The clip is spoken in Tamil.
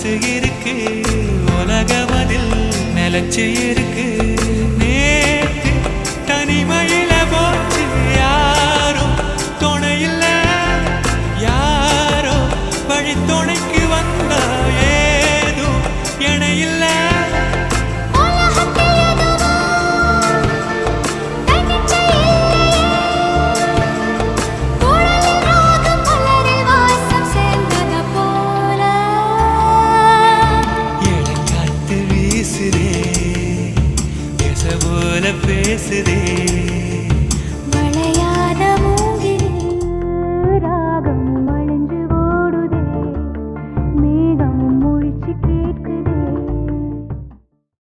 மனசு இருக்கு உலகமதில் நிலச்சி இருக்கு நேத்து தனிமையில போச்சு யாரும் துணையில்ல யாரோ வழி துணைக்கு வந்தா ஏதும் இணையில்ல பேசுதே